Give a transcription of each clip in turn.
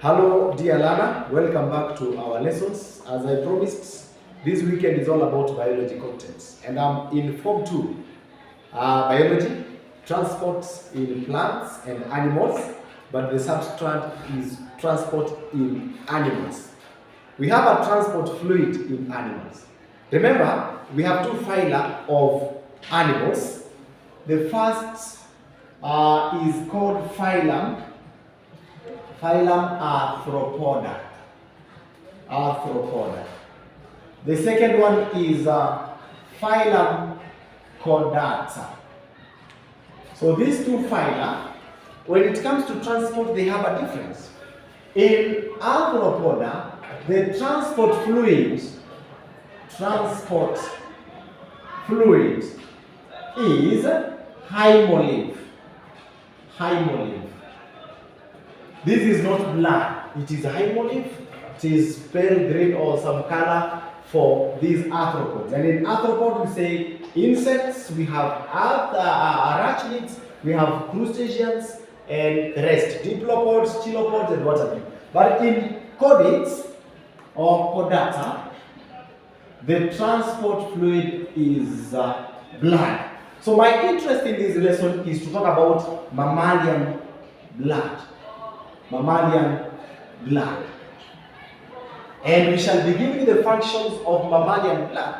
Hello dear learner, welcome back to our lessons. As I promised, this weekend is all about biology contents and I'm in Form 2, biology, transport in plants and animals, but the substrate is transport in animals. We have a transport fluid in animals. Remember, we have two phyla of animals. The first is called phylum Arthropoda. The second one is phylum Chordata. So these two phyla, when it comes to transport, they have a difference. In Arthropoda, the transport fluid is hemolymph. This is not blood, it is hemolymph. It is pale green or some color for these arthropods. And in arthropods we say insects, we have arachnids, we have crustaceans, and the rest, diplopods, chilopods, and what have you. But in chordates or chordata, the transport fluid is blood. So my interest in this lesson is to talk about mammalian blood. And we shall be giving you the functions of mammalian blood.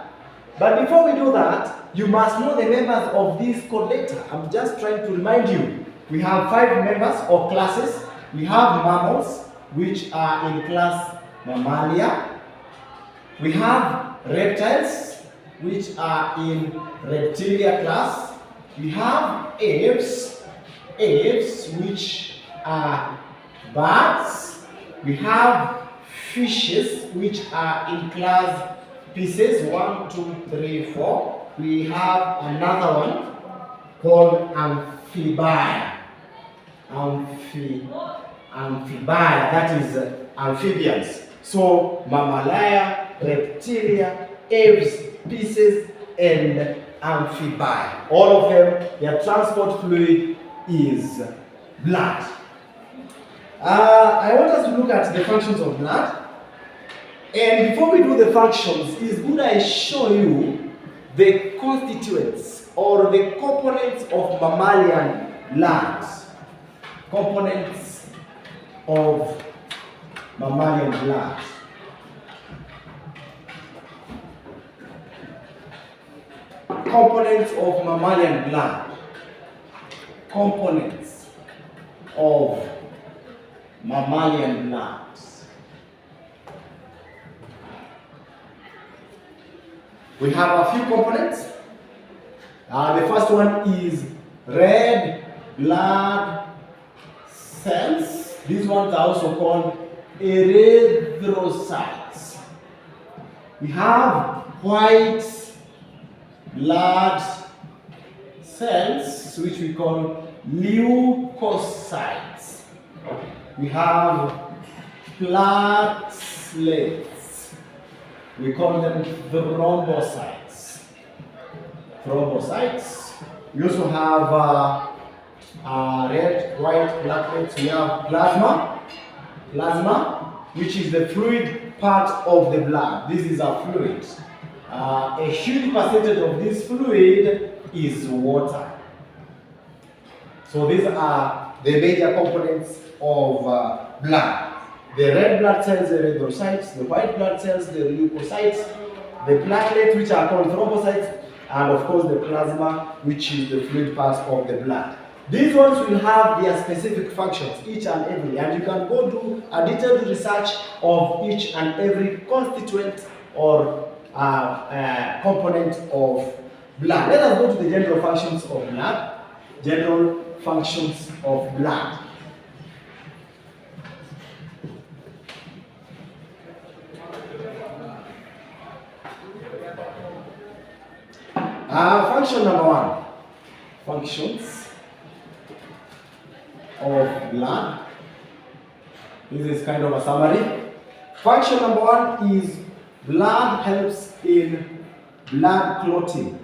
But before we do that, you must know the members of this chordata. I'm just trying to remind you. We have 5 members or classes. We have mammals, which are in class Mammalia. We have reptiles, which are in reptilia class. We have aves, which are birds. We have fishes, which are in class Pisces, 1, 2, 3, 4. We have another one called amphibia. Amphibia, that is amphibians. So Mammalia, reptilia, aves, Pisces, and amphibia. All of them, their transport fluid is blood. I want us to look at the functions of blood. And before we do the functions, it's good I show you the constituents or the components of mammalian blood. Components of mammalian blood. Components of mammalian blood. Components of mammalian blood. We have a few components. The first one is red blood cells. These ones are also called erythrocytes. We have white blood cells, which we call leukocytes. We have platelets. We call them thrombocytes. We also have red, white platelets. We have plasma, which is the fluid part of the blood. This is a fluid. A huge percentage of this fluid is water. So these are the major components of blood. The red blood cells, the erythrocytes, the white blood cells, the leukocytes, the platelets, which are called thrombocytes, and of course the plasma, which is the fluid part of the blood. These ones will have their specific functions, each and every, and you can go do a detailed research of each and every constituent or component of blood. Let us go to the general functions of blood. General functions of blood. Function number 1. Functions of blood. This is kind of a summary. Function number 1 is blood helps in blood clotting.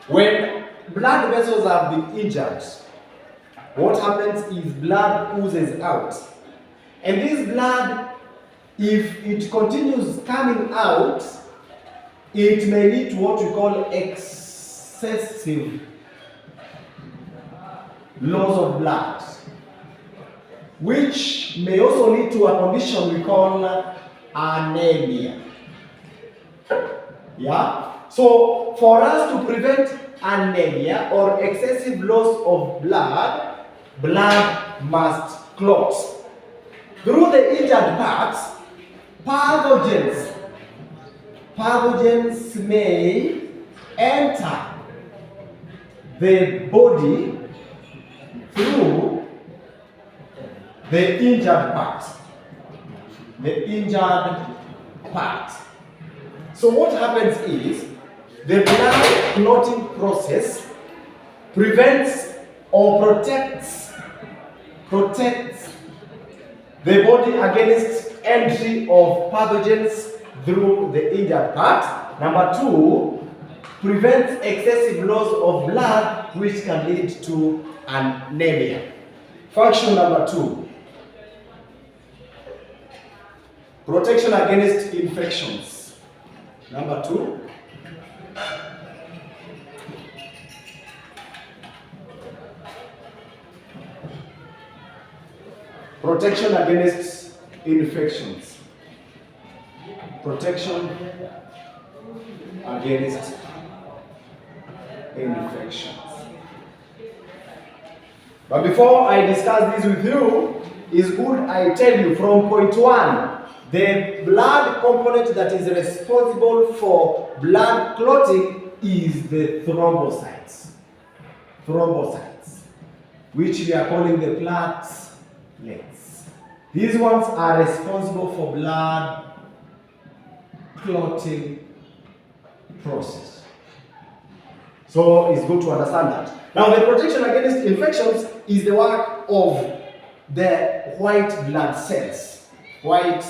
When blood vessels have been injured, what happens is blood oozes out. And this blood, if it continues coming out, it may lead to what we call excessive loss of blood, which may also lead to a condition we call anemia. Yeah? So, for us to prevent anemia or excessive loss of blood, blood must clot. Through the injured parts, pathogens may enter the body through the injured part. So what happens is the blood clotting process prevents or protects the body against entry of pathogens through the injured part. Number two, prevents excessive loss of blood, which can lead to anemia. Function number two, protection against infections. Number two, protection against infections. Protection against infections. But before I discuss this with you, it's good I tell you from point one, the blood component that is responsible for blood clotting is the thrombocytes. Thrombocytes, which we are calling the platelets. These ones are responsible for blood clotting process. So it's good to understand that. Now the protection against infections is the work of the white blood cells. White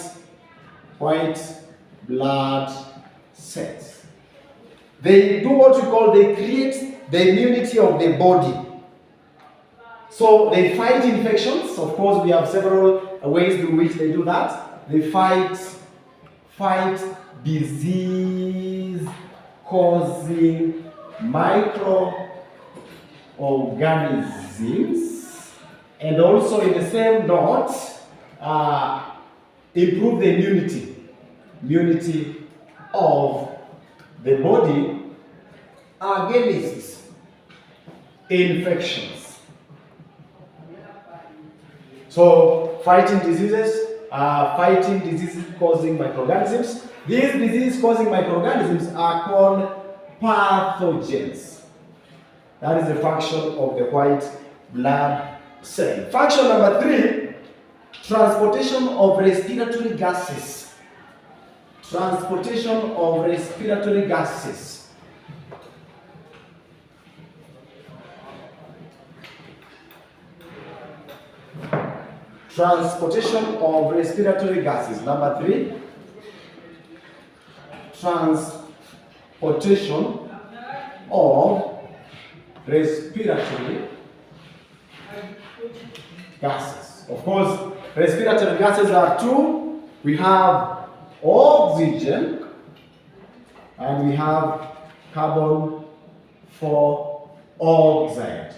blood cells. They do what we call, they create the immunity of the body. So they fight infections. Of course, we have several ways in which they do that. They fight disease-causing microorganisms, and also in the same note, improve the immunity of the body against infections. So, fighting disease-causing microorganisms. These disease-causing microorganisms are called pathogens. That is the function of the white blood cell. Function number three, transportation of respiratory gases. Transportation of respiratory gases. Transportation of respiratory gases. Number three, transportation of respiratory gases. Of course, respiratory gases are two. We have oxygen and we have carbon dioxide.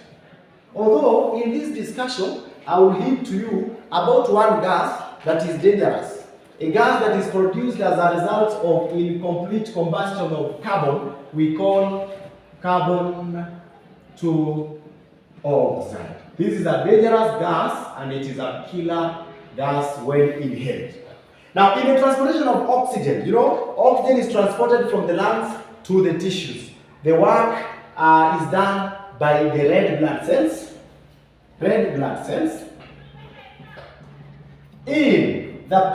Although in this discussion, I will hint to you about one gas that is dangerous. A gas that is produced as a result of incomplete combustion of carbon, we call carbon dioxide. This is a dangerous gas and it is a killer gas when inhaled. Now, in the transportation of oxygen, you know, oxygen is transported from the lungs to the tissues. The work is done by the red blood cells. Red blood cells in the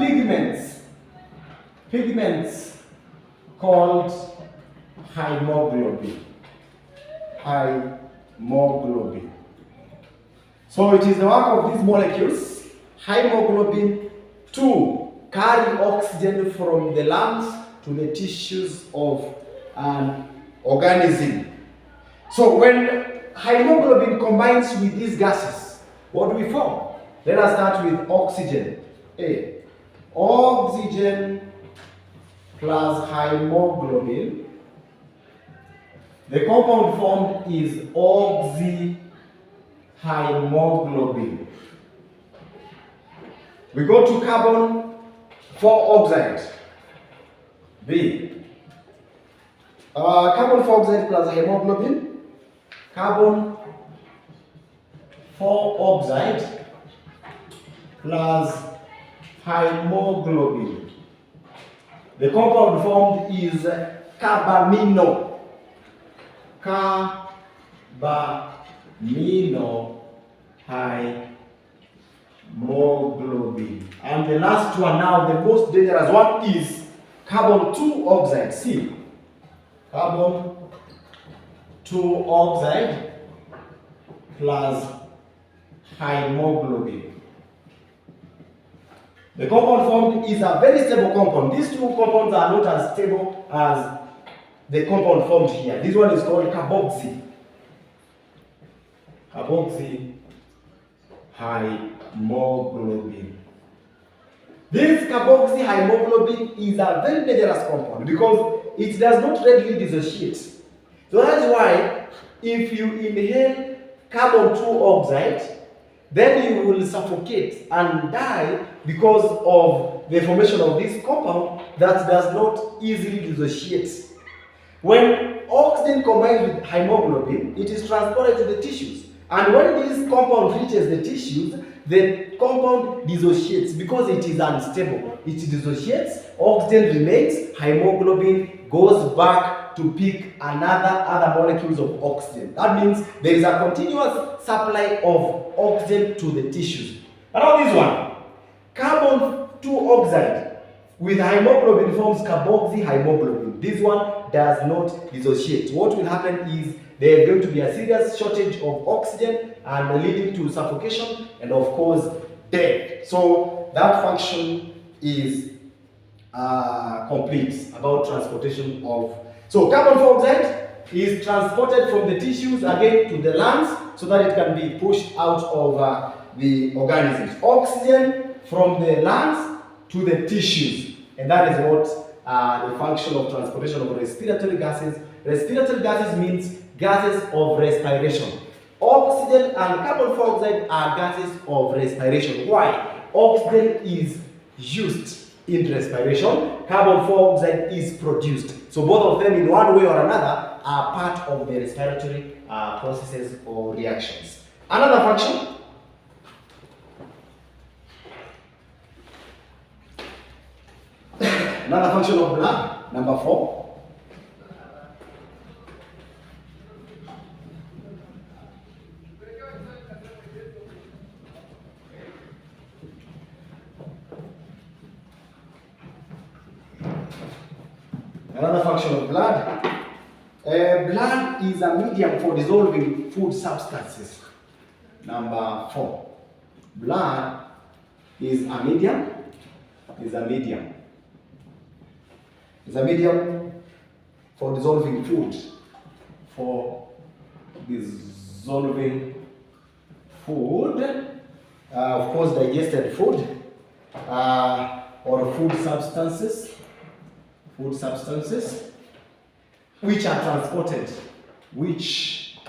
pigments called hemoglobin. So it is the work of these molecules, hemoglobin, to carry oxygen from the lungs to the tissues of an organism. So when hemoglobin combines with these gases, what do we form? Let us start with oxygen. A. Oxygen plus hemoglobin. The compound formed is oxyhemoglobin. We go to carbon 4 oxide. B. Carbon 4 oxide plus hemoglobin. Carbon 4 oxide plus hemoglobin. The compound formed is carbamino. Carbamino hemoglobin. And the last one now, the most dangerous one, is carbon 2 oxide. C. Carbon 2 oxide plus hemoglobin. The compound formed is a very stable compound. These two compounds are not as stable as the compound formed here. This one is called carboxy. Carboxy hemoglobin. This carboxy hemoglobin is a very dangerous compound because it does not readily dissociate. So that's why if you inhale carbon 2 oxide, then you will suffocate and die because of the formation of this compound that does not easily dissociate. When oxygen combines with hemoglobin, it is transported to the tissues. And when this compound reaches the tissues, the compound dissociates because it is unstable. It dissociates, oxygen remains, hemoglobin goes back to pick other molecules of oxygen. That means there is a continuous supply of oxygen to the tissues. And now this one, carbon 2 oxide with hemoglobin forms carboxy hemoglobin. This one does not dissociate. What will happen is there is going to be a serious shortage of oxygen and leading to suffocation and of course death. So that function is complete about transportation of. So carbon 4 oxide is transported from the tissues again to the lungs so that it can be pushed out of the organisms. Oxygen from the lungs to the tissues, and that is what the function of transportation of respiratory gases. Respiratory gases means gases of respiration. Oxygen and carbon 4 oxide are gases of respiration. Why? Oxygen is used in respiration, carbon 4 oxide is produced. So both of them in one way or another are part of the respiratory processes or reactions. Another function. Another function of blood, number 4. Another function of blood. Blood is a medium for dissolving food substances. Number 4. Blood is a medium. Is a medium for dissolving food. For dissolving food, of course, digested food or food substances. Food substances which are transported, which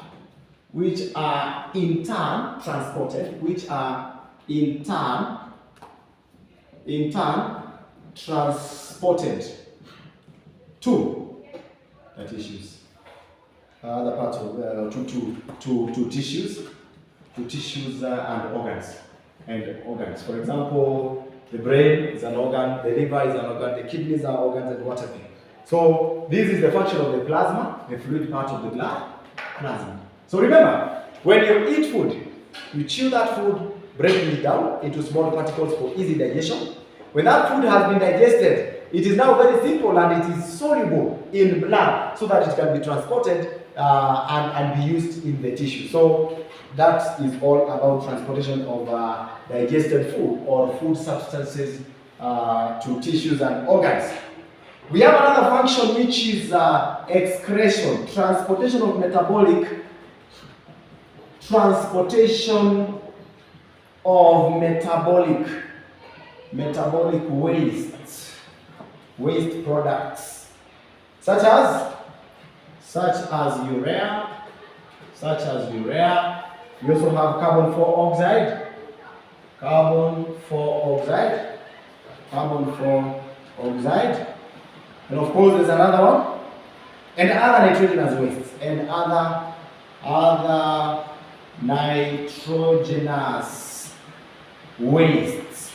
are in turn transported, which are in turn transported to the tissues, other parts of to tissues and organs. For example, the brain is an organ, the liver is an organ, the kidneys are organs, and what have you. So this is the function of the plasma, the fluid part of the blood, plasma. So remember, when you eat food, you chew that food, breaking it down into small particles for easy digestion. When that food has been digested, it is now very simple and it is soluble in blood so that it can be transported and be used in the tissue. So that is all about transportation of digested food or food substances to tissues and organs. We have another function which is excretion, transportation of metabolic waste products, such as urea. We also have carbon 4 oxide, and of course there's another one, and other nitrogenous wastes, and other nitrogenous wastes.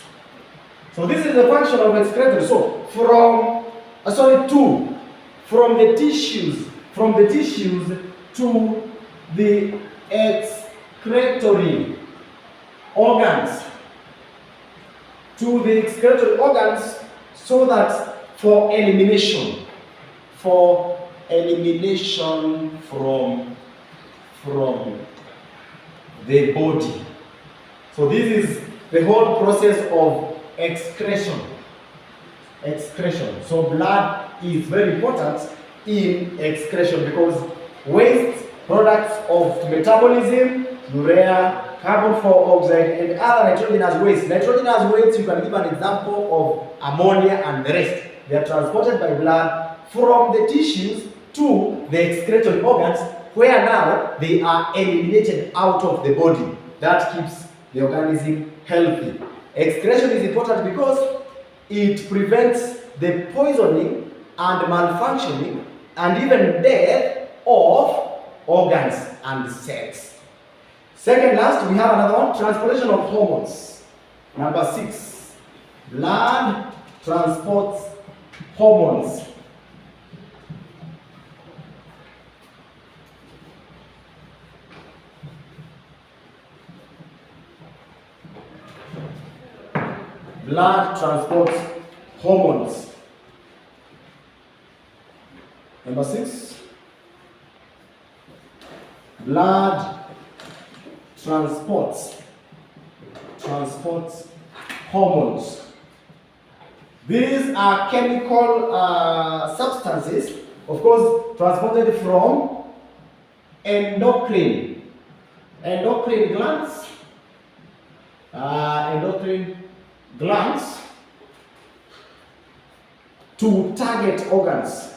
So this is the function of excretory. So from the tissues to the excretory organs, so that for elimination from the body. So this is the whole process of excretion. So blood is very important in excretion because waste products of metabolism, urea, carbon 4 oxide, and other nitrogenous wastes. Nitrogenous wastes, you can give an example of ammonia and the rest. They are transported by blood from the tissues to the excretory organs, where now they are eliminated out of the body. That keeps the organism healthy. Excretion is important because it prevents the poisoning and malfunctioning and even death of organs and cells. Second last, we have another one, transportation of hormones. Number 6, blood transports hormones. Blood transports hormones. Number 6, blood transports hormones. These are chemical substances, of course, transported from endocrine glands to target organs.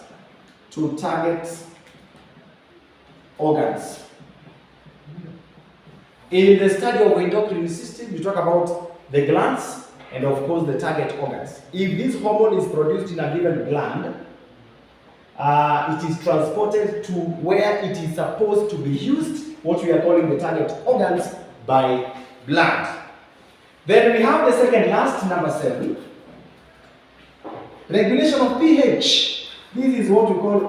In the study of endocrine system, we talk about the glands and of course the target organs. If this hormone is produced in a given gland, it is transported to where it is supposed to be used, what we are calling the target organs, by blood. Then we have the second last, number 7, regulation of pH. This is what we call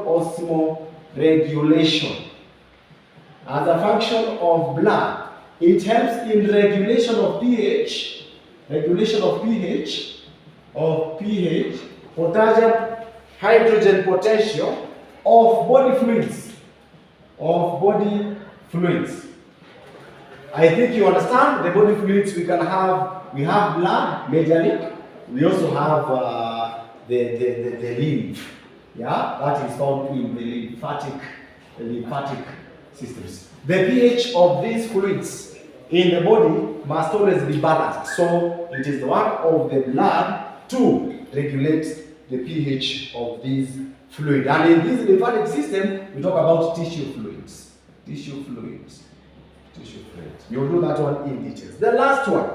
osmoregulation. As a function of blood, it helps in regulation of pH, potassium, hydrogen potential of body fluids. I think you understand the body fluids we have blood majorly. We also have the lymph. Yeah, that is found in the lymphatic systems. The pH of these fluids in the body must always be balanced. So it is the work of the blood to regulate the pH of these fluids. And in this lymphatic system, we talk about tissue fluids. We will do that one in details. The last one,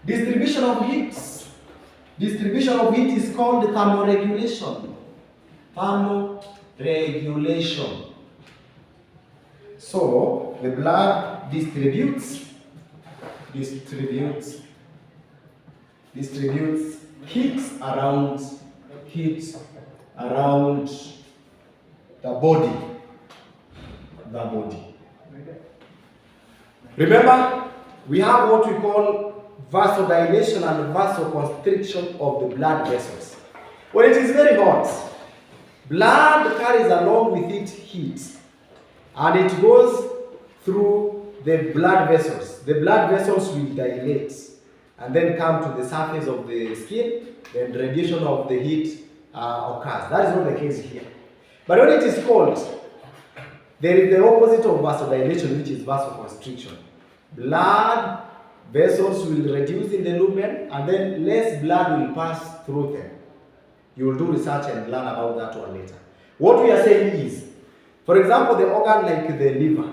distribution of heat. Distribution of heat is called thermoregulation. So the blood distributes heat around the body. Remember, we have what we call vasodilation and vasoconstriction of the blood vessels. When it is very hot, blood carries along with it heat, and it goes through the blood vessels. The blood vessels will dilate and then come to the surface of the skin. Then radiation of the heat occurs. That is not the case here. But when it is cold, there is the opposite of vasodilation, which is vasoconstriction. Blood vessels will reduce in the lumen, and then less blood will pass through them. You will do research and learn about that one later. What we are saying is, for example, the organ like the liver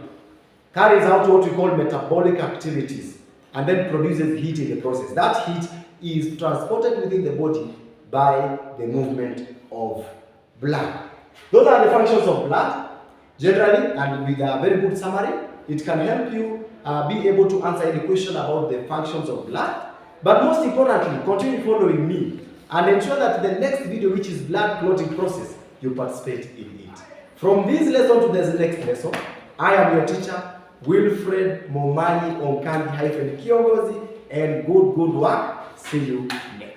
carries out what we call metabolic activities and then produces heat in the process. That heat is transported within the body by the movement of blood. Those are the functions of blood. Generally, and with a very good summary, it can help you be able to answer any question about the functions of blood. But most importantly, continue following me and ensure that the next video, which is blood clotting process, you participate in it. From this lesson to the next lesson, I am your teacher, Wilfred Momani Onkandi-Kiongozi, and good work. See you next.